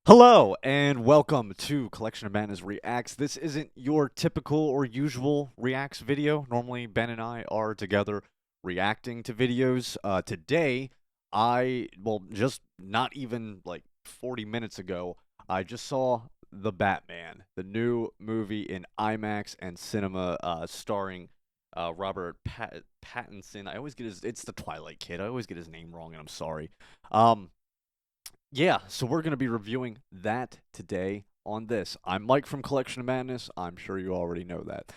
Hello and welcome to Collection of Madness Reacts. This isn't your typical or usual Reacts video. Normally, Ben and I are together reacting to videos. Today, just not even like 40 minutes ago, I just saw The Batman, the new movie in IMAX and cinema, starring Robert Pattinson. It's the Twilight Kid. I always get his name wrong, and I'm sorry. Um, yeah, so we're going to be reviewing that today on this. I'm Mike from Collection of Madness. I'm sure you already know that.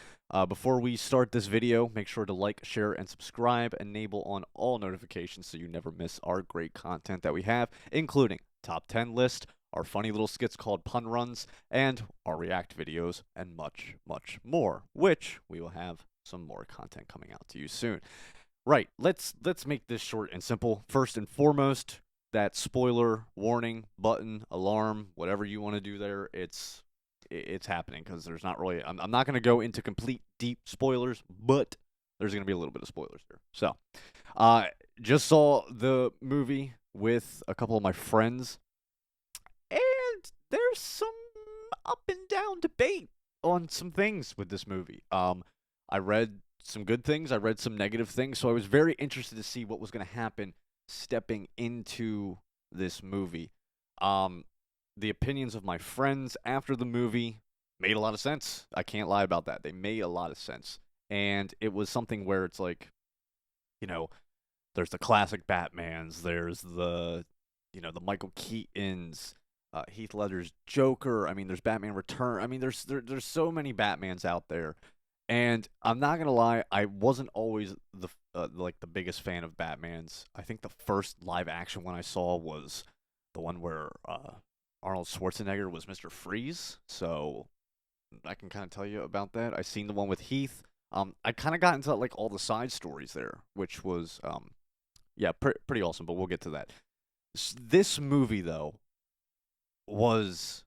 Before we start this video, make sure to like, share, and subscribe. Enable on all notifications so you never miss our great content that we have, including top 10 list, our funny little skits called Pun Runs, and our react videos, and much, much more, which we will have some more content coming out to you soon. Right, let's make this short and simple. First and foremost, that spoiler warning button, alarm, whatever you want to do there, it's happening because there's not really. I'm not going to go into complete deep spoilers, but there's going to be a little bit of spoilers there. So, uh, just saw the movie with a couple of my friends, and there's some up and down debate on some things with this movie. I read some good things, I read some negative things, so I was very interested to see what was going to happen stepping into this movie. Um, the opinions of my friends after the movie made a lot of sense. I can't lie about that. They made a lot of sense. And it was something where it's like, you know, there's the classic Batmans, there's the Michael Keaton's, Heath Ledger's Joker. I mean, there's Batman Return. I mean, there's so many Batmans out there. And I'm not gonna lie, I wasn't always the biggest fan of Batman's. I think the first live action one I saw was the one where Arnold Schwarzenegger was Mr. Freeze. So I can kind of tell you about that. I seen the one with Heath. I kind of got into like all the side stories there, which was yeah, pretty awesome. But we'll get to that. This movie though was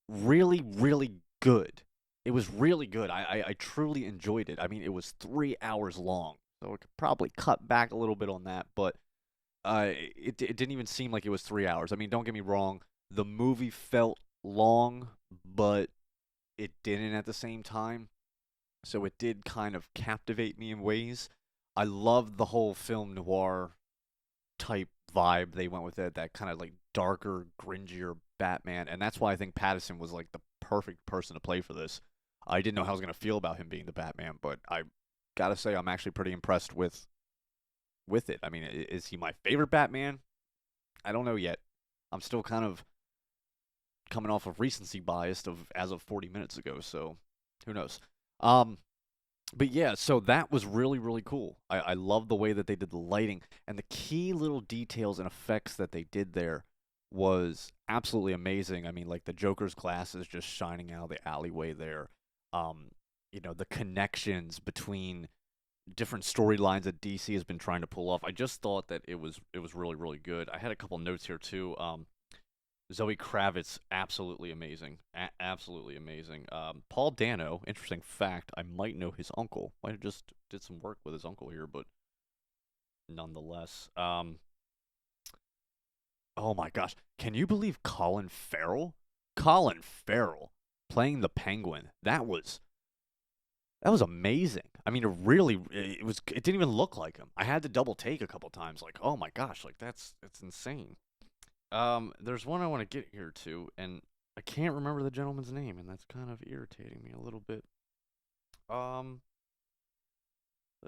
really really good. It was really good. I truly enjoyed it. I mean, it was 3 hours long, so it could probably cut back a little bit on that, but it didn't even seem like it was 3 hours. I mean, don't get me wrong, the movie felt long, but it didn't at the same time. So it did kind of captivate me in ways. I loved the whole film noir type vibe they went with it, that kind of like darker, gringier Batman, and that's why I think Pattinson was like the perfect person to play for this. I didn't know how I was gonna feel about him being the Batman, but I gotta say I'm actually pretty impressed with it. I mean, is he my favorite Batman? I don't know yet. I'm still kind of coming off of recency bias of as of 40 minutes ago, so who knows? Um, but yeah, so that was really really cool. I love the way that they did the lighting and the key little details and effects that they did there was absolutely amazing. I mean, like the Joker's glasses just shining out of the alleyway there. Um, the connections between different storylines that DC has been trying to pull off. I just thought that it was really really good. I had a couple notes here too. Zoe Kravitz, absolutely amazing, absolutely amazing. Paul Dano, interesting fact, I might know his uncle. Might have just did some work with his uncle here, but nonetheless. Oh my gosh, can you believe Colin Farrell? Colin Farrell playing the Penguin. That was amazing. I mean, it didn't even look like him. I had to double take a couple times. Like, oh my gosh, like that's insane. There's one I want to get here to, and I can't remember the gentleman's name, and that's kind of irritating me a little bit. Um,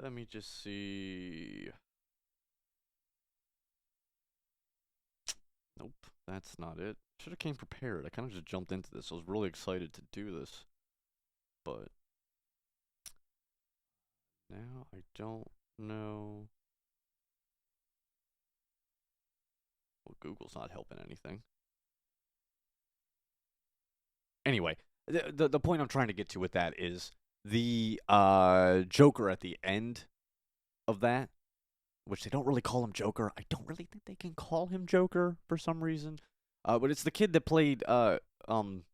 Let me just see. Nope, that's not it. Should have came prepared. I kind of just jumped into this. I was really excited to do this, but now I don't know. Well, Google's not helping anything. Anyway, the point I'm trying to get to with that is the Joker at the end of that, which they don't really call him Joker. I don't really think they can call him Joker for some reason. But it's the kid that played Ian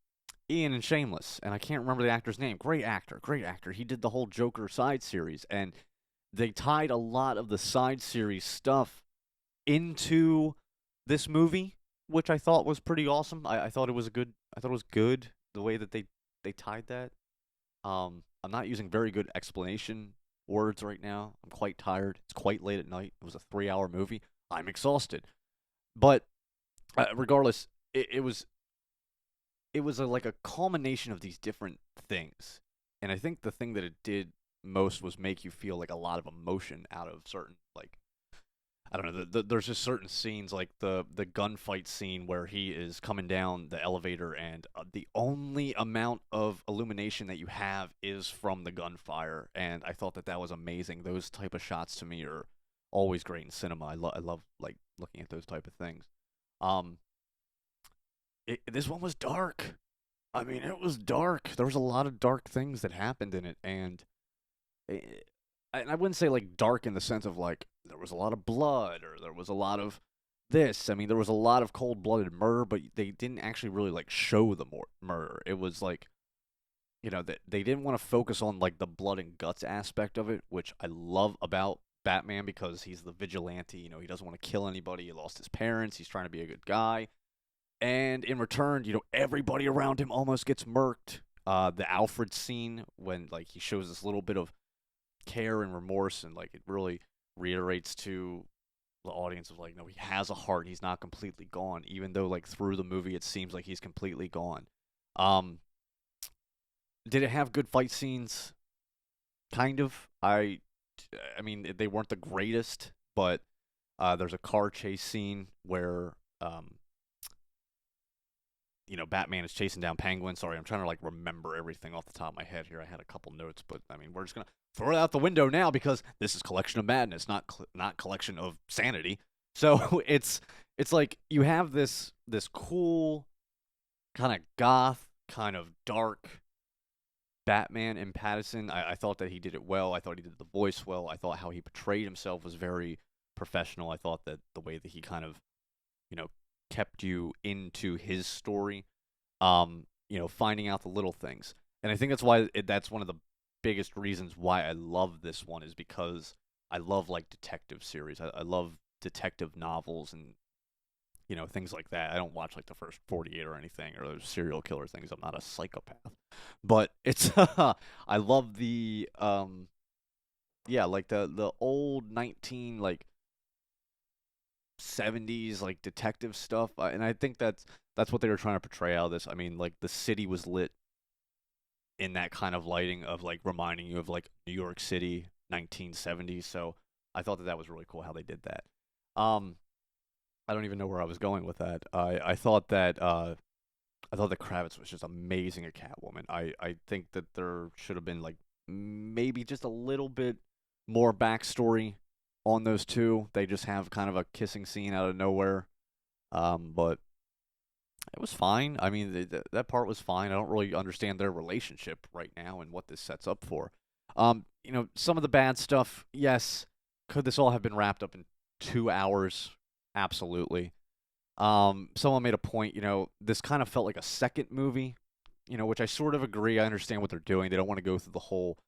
in Shameless, and I can't remember the actor's name. Great actor, great actor. He did the whole Joker side series, and they tied a lot of the side series stuff into this movie. which I thought was pretty awesome. I thought it was a good. I thought it was good the way that they tied that. I'm not using very good explanation words right now. I'm quite tired. It's quite late at night. It was a 3-hour movie. I'm exhausted. But regardless, it was like a culmination of these different things, and I think the thing that it did most was make you feel like a lot of emotion out of certain like I don't know. There's just certain scenes like the gunfight scene where he is coming down the elevator, and the only amount of illumination that you have is from the gunfire, and I thought that that was amazing. Those type of shots to me are always great in cinema. I love like looking at those type of things. Um, this one was dark. I mean, it was dark. There was a lot of dark things that happened in it, and I wouldn't say like dark in the sense of like there was a lot of blood or there was a lot of this. I mean, there was a lot of cold-blooded murder, but they didn't actually really like show the murder. It was like that they didn't want to focus on like the blood and guts aspect of it, which I love about Batman because he's the vigilante. He doesn't want to kill anybody. He lost his parents. He's trying to be a good guy, and in return, everybody around him almost gets murked. The Alfred scene when like he shows this little bit of care and remorse, and like it really reiterates to the audience of like, no, he has a heart. He's not completely gone, even though like through the movie it seems like he's completely gone. Um, did it have good fight scenes? Kind of. I mean, they weren't the greatest, but there's a car chase scene where Batman is chasing down Penguin. Sorry, I'm trying to like remember everything off the top of my head here. I had a couple notes, but I mean, we're just gonna throw it out the window now because this is Collection of Madness, not Collection of Sanity. So it's like you have this cool kind of goth, kind of dark Batman in Pattinson. I thought that he did it well. I thought he did the voice well. I thought how he portrayed himself was very professional. I thought that the way that he kind of you know kept you into his story, finding out the little things. And I think that's why that's one of the biggest reasons why I love this one is because I love like detective series. I love detective novels and things like that. I don't watch like the first 48 or anything or those serial killer things. I'm not a psychopath, but it's I love the yeah, like the old 19 like 70s like detective stuff, and I think that's what they were trying to portray out of this. I mean, like the city was lit in that kind of lighting of like reminding you of like New York City 1970s. So I thought that was really cool how they did that. Um, I don't even know where I was going with that. I thought that Kravitz was just amazing at Catwoman. I think that there should have been like maybe just a little bit more backstory on those two. They just have kind of a kissing scene out of nowhere. But it was fine. I mean, that part was fine. I don't really understand their relationship right now and what this sets up for. Some of the bad stuff, yes. Could this all have been wrapped up in 2 hours? Absolutely. Someone made a point, this kind of felt like a second movie, which I sort of agree. I understand what they're doing. They don't want to go through the whole,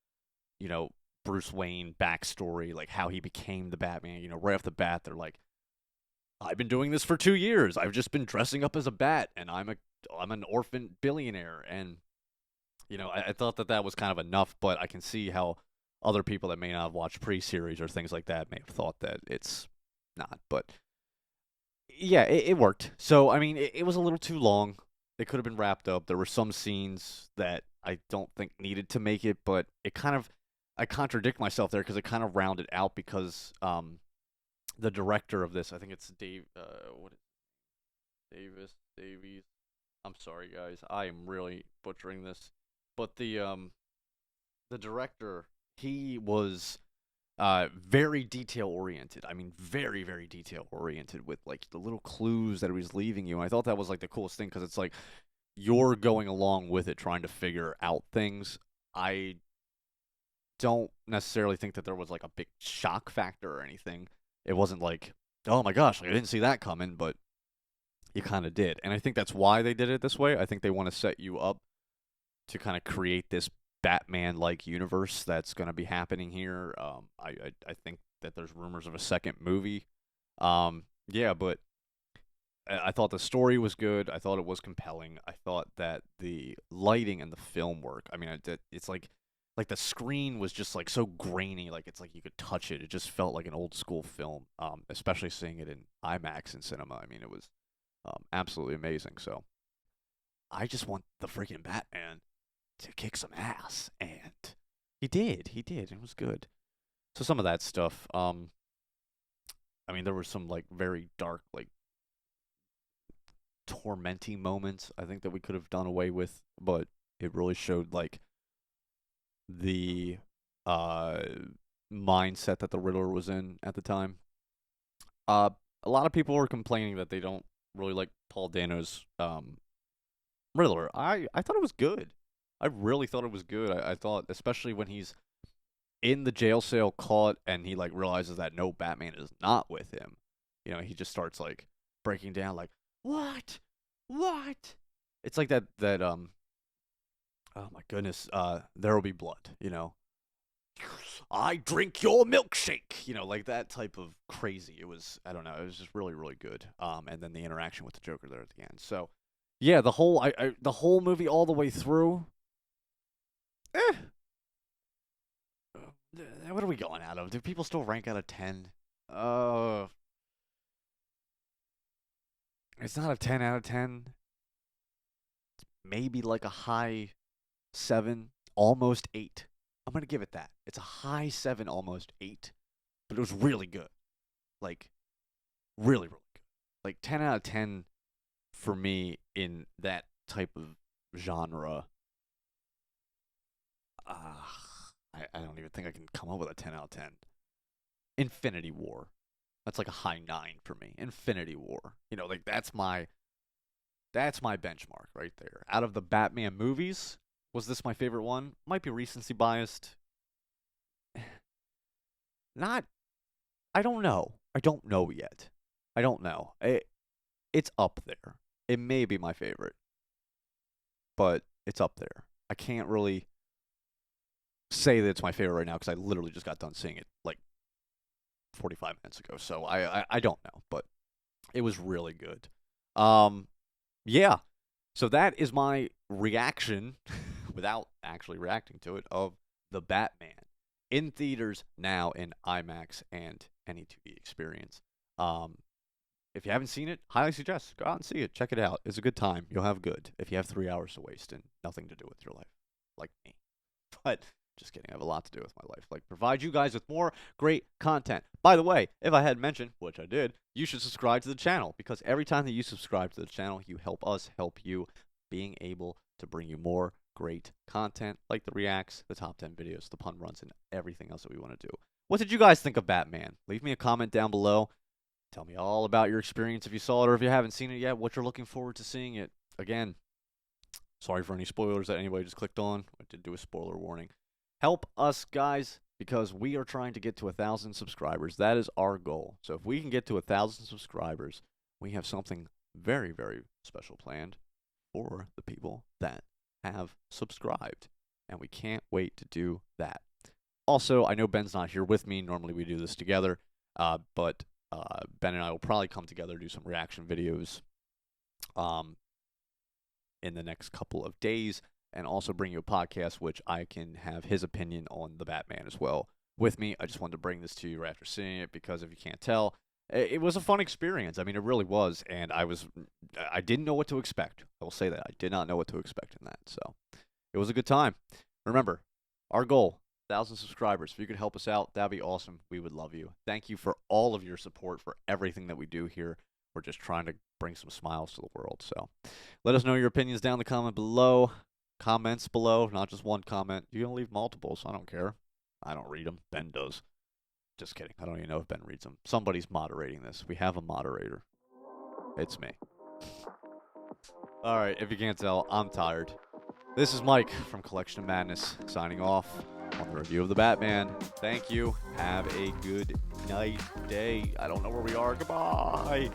you know, Bruce Wayne backstory, like how he became the Batman. Right off the bat, they're like, I've been doing this for 2 years. I've just been dressing up as a bat, and I'm an orphan billionaire. And I thought that was kind of enough, but I can see how other people that may not have watched pre-series or things like that may have thought that it's not. But yeah, it worked. So I mean, it was a little too long. It could have been wrapped up. There were some scenes that I don't think needed to make it, but I contradict myself there because it kind of rounded out because the director of this, I think it's what is Davies. I'm sorry, guys. I am really butchering this, but the director, he was very detail oriented. I mean, very very detail oriented with like the little clues that he was leaving you. And I thought that was like the coolest thing because it's like you're going along with it, trying to figure out things. I don't necessarily think that there was like a big shock factor or anything. It wasn't like, oh my gosh, like, I didn't see that coming, but you kind of did. And I think that's why they did it this way. I think they want to set you up to kind of create this Batman-like universe that's going to be happening here. I think that there's rumors of a second movie. Yeah, but I thought the story was good. I thought it was compelling. I thought that the lighting and the film work. I mean, it's like the screen was just like so grainy. Like it's like you could touch it. It just felt like an old school film. Especially seeing it in IMAX in cinema. I mean, it was absolutely amazing. So I just want the freaking Batman to kick some ass, and he did. He did. It was good. So some of that stuff. I mean, there were some like very dark, like tormenting moments. I think that we could have done away with, but it really showed like the uh mindset that the Riddler was in at the time. Uh, a lot of people were complaining that they don't really like Paul Dano's Riddler. I thought it was good. I really thought it was good. I thought, especially when he's in the jail cell caught and he like realizes that no, Batman is not with him. You know, he just starts like breaking down like, what? It's like that oh my goodness, There Will Be Blood, you know. I drink your milkshake, you know, like that type of crazy. It was, I don't know, it was just really, really good. And then the interaction with the Joker there at the end. So, yeah, the whole movie all the way through. Eh. What are we going out of? Do people still rank out of 10? It's not a 10 out of 10. Maybe like a high 7, almost 8. I'm going to give it that. It's a high 7, almost 8. But it was really good. Like, really, really good. Like, 10 out of 10 for me in that type of genre. I don't even think I can come up with a 10 out of 10. Infinity War. That's like a high 9 for me. Infinity War. You know, like that's my benchmark right there. Out of the Batman movies, was this my favorite one? Might be recency biased. Not I don't know. I don't know yet. I don't know. It's up there. It may be my favorite. But it's up there. I can't really say that it's my favorite right now because I literally just got done seeing it like 45 minutes ago. So I don't know, but it was really good. Yeah. So that is my reaction without actually reacting to it of The Batman in theaters now in IMAX and any 2D experience. If you haven't seen it, highly suggest go out and see it. Check it out. It's a good time. You'll have good if you have 3 hours to waste and nothing to do with your life, like me. But just kidding. I have a lot to do with my life. Like, provide you guys with more great content. By the way, if I had mentioned, which I did, you should subscribe to the channel. Because every time that you subscribe to the channel, you help us help you being able to bring you more great content like the reacts, the top 10 videos, the pun runs, and everything else that we want to do. What did you guys think of Batman? Leave me a comment down below. Tell me all about your experience if you saw it or if you haven't seen it yet, what you're looking forward to seeing it. Again, sorry for any spoilers that anybody just clicked on. I did do a spoiler warning. Help us, guys, because we are trying to get to 1,000 subscribers. That is our goal. So if we can get to 1,000 subscribers, we have something very, very special planned for the people that have subscribed. And we can't wait to do that. Also, I know Ben's not here with me. Normally we do this together. But Ben and I will probably come together, do some reaction videos in the next couple of days. And also bring you a podcast, which I can have his opinion on the Batman as well with me. I just wanted to bring this to you right after seeing it because if you can't tell, it was a fun experience. I mean, it really was, and I didn't know what to expect. I will say that. I did not know what to expect in that, so it was a good time. Remember, our goal, 1,000 subscribers. If you could help us out, that'd be awesome. We would love you. Thank you for all of your support for everything that we do here. We're just trying to bring some smiles to the world, so let us know your opinions down in the comment below. Comments below, not just one comment. You can leave multiples. I don't care. I don't read them. Ben does. Just kidding. I don't even know if Ben reads them. Somebody's moderating this. We have a moderator. It's me. All right, if you can't tell, I'm tired. This is Mike from Collection of Madness signing off on the review of the Batman. Thank you. Have a good night, day. I don't know where we are. Goodbye.